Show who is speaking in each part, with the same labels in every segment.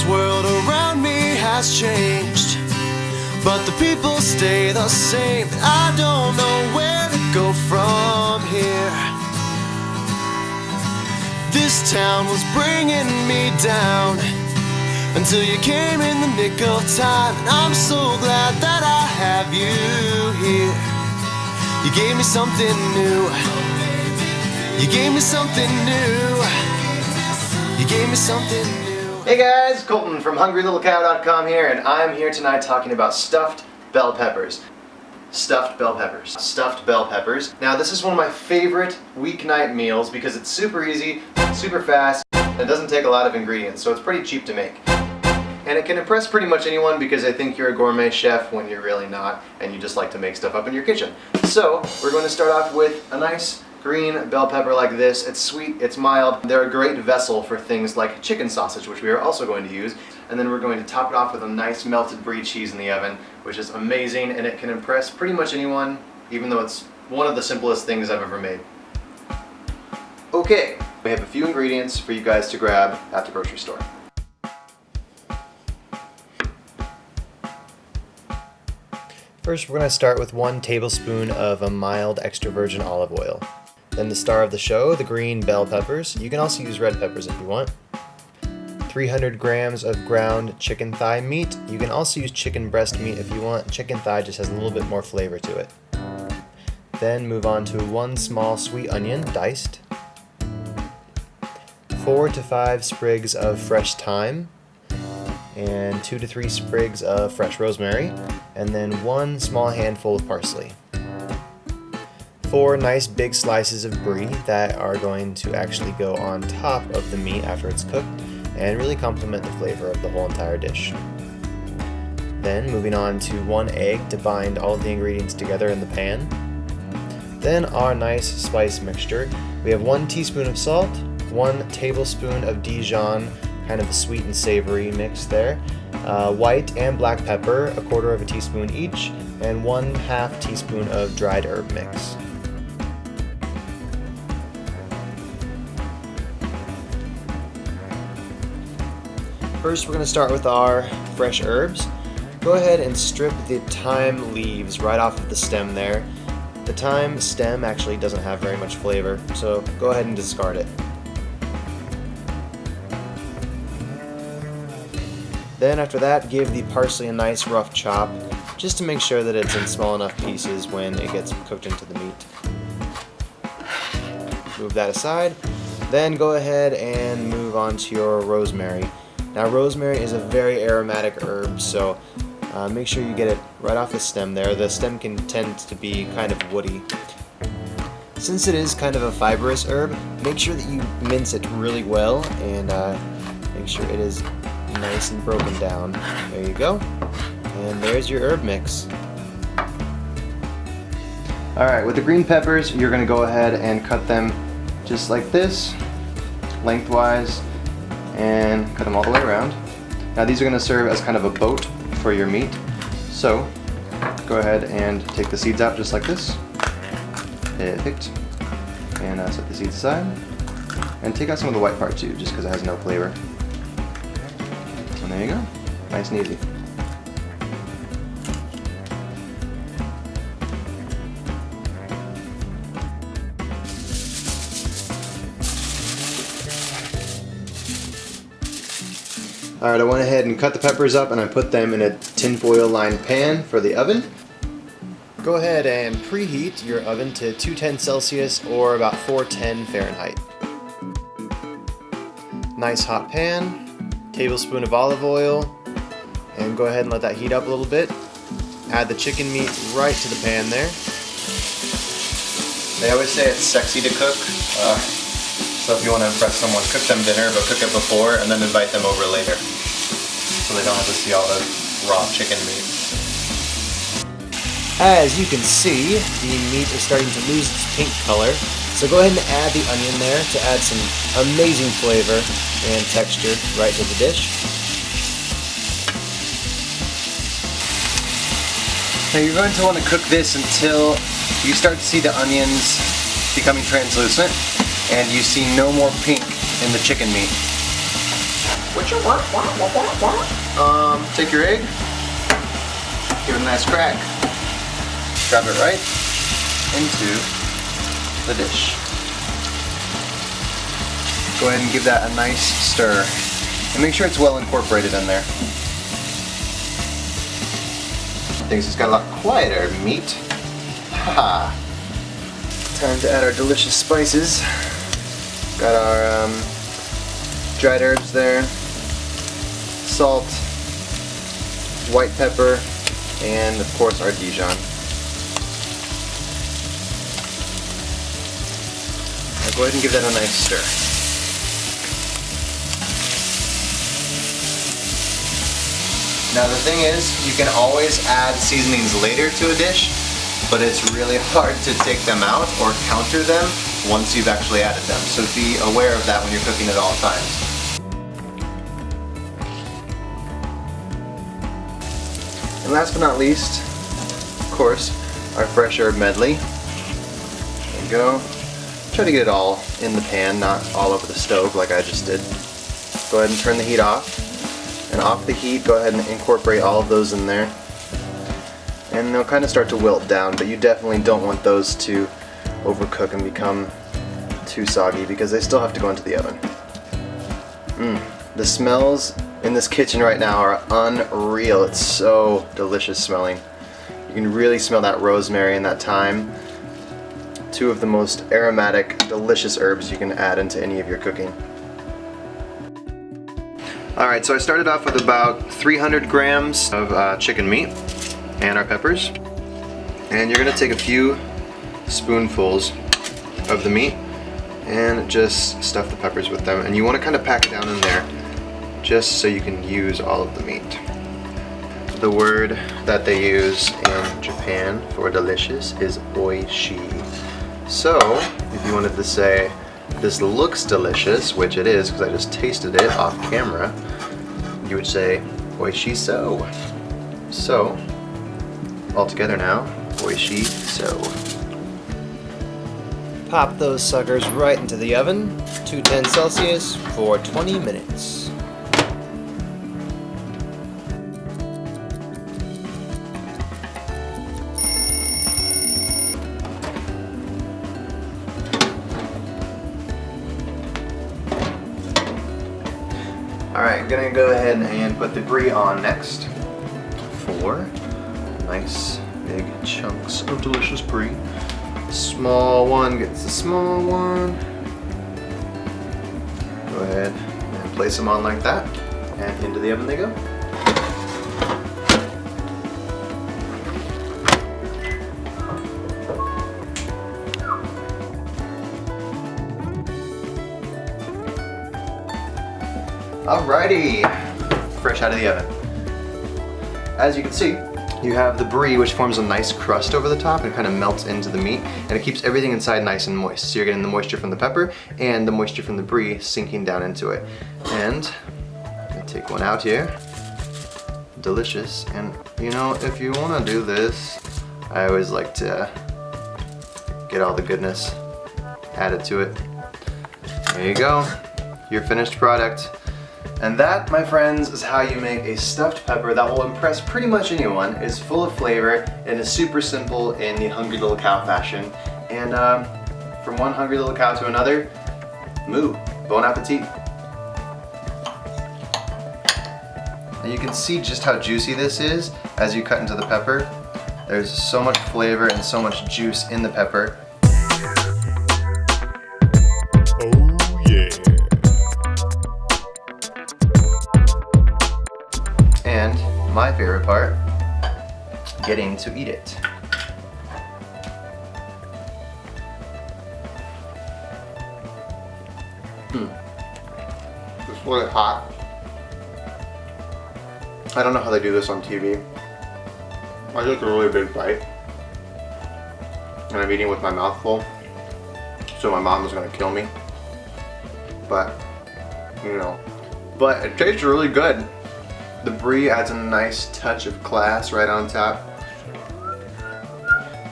Speaker 1: This world around me has changed, but the people stay the same. I don't know where to go from here. This town was bringing me down until you came in the nick of time. And I'm so glad that I have you here. You gave me something new. You gave me something new. You gave me something new.
Speaker 2: Hey guys, Colton from HungryLittleCow.com here, and I'm here tonight talking about stuffed bell peppers. Stuffed bell peppers. Stuffed bell peppers. Now this is one of my favorite weeknight meals because it's super easy, super fast, and it doesn't take a lot of ingredients, so it's pretty cheap to make. And it can impress pretty much anyone because I think you're a gourmet chef when you're really not, and you just like to make stuff up in your kitchen. So we're going to start off with a nice green bell pepper like this. It's sweet, it's mild. They're a great vessel for things like chicken sausage, which we are also going to use. And then we're going to top it off with a nice melted brie cheese in the oven, which is amazing, and it can impress pretty much anyone, even though it's one of the simplest things I've ever made. Okay, we have a few ingredients for you guys to grab at the grocery store. First, we're going to start with 1 tablespoon of a mild extra virgin olive oil. Then the star of the show, the green bell peppers. You can also use red peppers if you want. 300 grams of ground chicken thigh meat. You can also use chicken breast meat if you want. Chicken thigh just has a little bit more flavor to it. Then move on to 1 small sweet onion, diced. 4 to 5 sprigs of fresh thyme. And 2 to 3 sprigs of fresh rosemary. And then 1 small handful of parsley. 4 nice big slices of brie that are going to actually go on top of the meat after it's cooked and really complement the flavor of the whole entire dish. Then moving on to 1 egg to bind all of the ingredients together in the pan. Then our nice spice mixture. We have 1 teaspoon of salt, 1 tablespoon of Dijon, kind of a sweet and savory mix there, white and black pepper, 1/4 teaspoon each, and 1/2 teaspoon of dried herb mix. First, we're going to start with our fresh herbs. Go ahead and strip the thyme leaves right off of the stem there. The thyme stem actually doesn't have very much flavor, so go ahead and discard it. Then after that, give the parsley a nice rough chop, just to make sure that it's in small enough pieces when it gets cooked into the meat. Move that aside. Then go ahead and move on to your rosemary. Now rosemary is a very aromatic herb, so make sure you get it right off the stem there. The stem can tend to be kind of woody. Since it is kind of a fibrous herb, make sure that you mince it really well and make sure it is nice and broken down. There you go. And there's your herb mix. Alright, with the green peppers, you're going to go ahead and cut them just like this, lengthwise, and cut them all the way around. Now these are going to serve as kind of a boat for your meat. So go ahead and take the seeds out just like this. Picked. And set the seeds aside. And take out some of the white part too, just because it has no flavor. And there you go. Nice and easy. Alright, I went ahead and cut the peppers up and I put them in a tinfoil lined pan for the oven. Go ahead and preheat your oven to 210 Celsius or about 410 Fahrenheit. Nice hot pan, tablespoon of olive oil, and go ahead and let that heat up a little bit. Add the chicken meat right to the pan there. They always say it's sexy to cook. So if you want to impress someone, cook them dinner, but cook it before and then invite them over later. So they don't have to see all the raw chicken meat. As you can see, the meat is starting to lose its pink color. So go ahead and add the onion there to add some amazing flavor and texture right to the dish. Now you're going to want to cook this until you start to see the onions becoming translucent and you see no more pink in the chicken meat.
Speaker 3: What you want?
Speaker 2: Take your egg, give it a nice crack, drop it right into the dish. Go ahead and give that a nice stir, and make sure it's well incorporated in there. Things just got a lot quieter meat. Haha. Time to add our delicious spices. Got our dried herbs there, salt, white pepper, and of course our Dijon. Now go ahead and give that a nice stir. Now the thing is, you can always add seasonings later to a dish, but it's really hard to take them out or counter them once you've actually added them. So be aware of that when you're cooking at all times. And last but not least, of course, our fresh herb medley. There you go. Try to get it all in the pan, not all over the stove like I just did. Go ahead and turn the heat off. And off the heat, go ahead and incorporate all of those in there. And they'll kind of start to wilt down, but you definitely don't want those to overcook and become too soggy because they still have to go into the oven. The smells in this kitchen right now are unreal. It's so delicious smelling. You can really smell that rosemary and that thyme. Two of the most aromatic, delicious herbs you can add into any of your cooking. Alright, so I started off with about 300 grams of chicken meat and our peppers. And you're going to take a few spoonfuls of the meat and just stuff the peppers with them. And you want to kind of pack it down in there just so you can use all of the meat. The word that they use in Japan for delicious is oishi. So, if you wanted to say, this looks delicious, which it is because I just tasted it off camera, you would say, oishi so. So, all together now, oishi so. Pop those suckers right into the oven, 210 Celsius for 20 minutes. Alright, gonna go ahead and put the brie on next. 4 nice big chunks of delicious brie. Small one gets the small one. Go ahead and place them on like that, and into the oven they go. Alrighty, fresh out of the oven. As you can see, you have the brie, which forms a nice crust over the top and kind of melts into the meat, and it keeps everything inside nice and moist. So you're getting the moisture from the pepper and the moisture from the brie sinking down into it. And I'm gonna take one out here. Delicious. And you know, if you want to do this, I always like to get all the goodness added to it. There you go, your finished product. And that, my friends, is how you make a stuffed pepper that will impress pretty much anyone. It's full of flavor and is super simple in the Hungry Little Cow fashion. And from one Hungry Little Cow to another, moo, bon appetit. And you can see just how juicy this is as you cut into the pepper. There's so much flavor and so much juice in the pepper. And my favorite part, getting to eat it. It's really hot. I don't know how they do this on TV. I took a really big bite, and I'm eating with my mouth full, so my mom is gonna kill me. But, you know, but it tastes really good. The brie adds a nice touch of class right on top.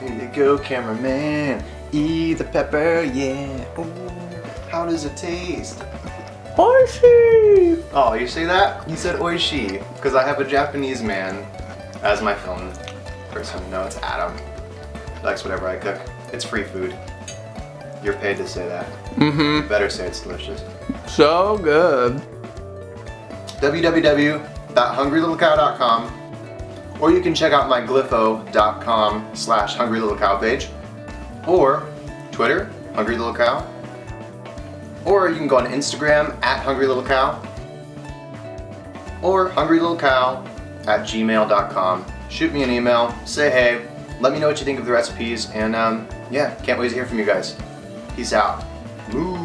Speaker 2: Here you go, cameraman. Eat the pepper, yeah. Ooh, how does it taste?
Speaker 3: Oishi!
Speaker 2: Oh, you see that? You said oishi, because I have a Japanese man as my film person. No, it's Adam. He likes whatever I cook. It's free food. You're paid to say that.
Speaker 3: Mm-hmm.
Speaker 2: Better say it's delicious.
Speaker 3: So good.
Speaker 2: www.hungrylittlecow.com, or you can check out my glypho.com/hungrylittlecow page, or Twitter, Hungry Little Cow, or you can go on Instagram @HungryLittleCow, or hungrylittlecow@gmail.com. Shoot me an email, say hey, let me know what you think of the recipes, and yeah, can't wait to hear from you guys. Peace out. Moo.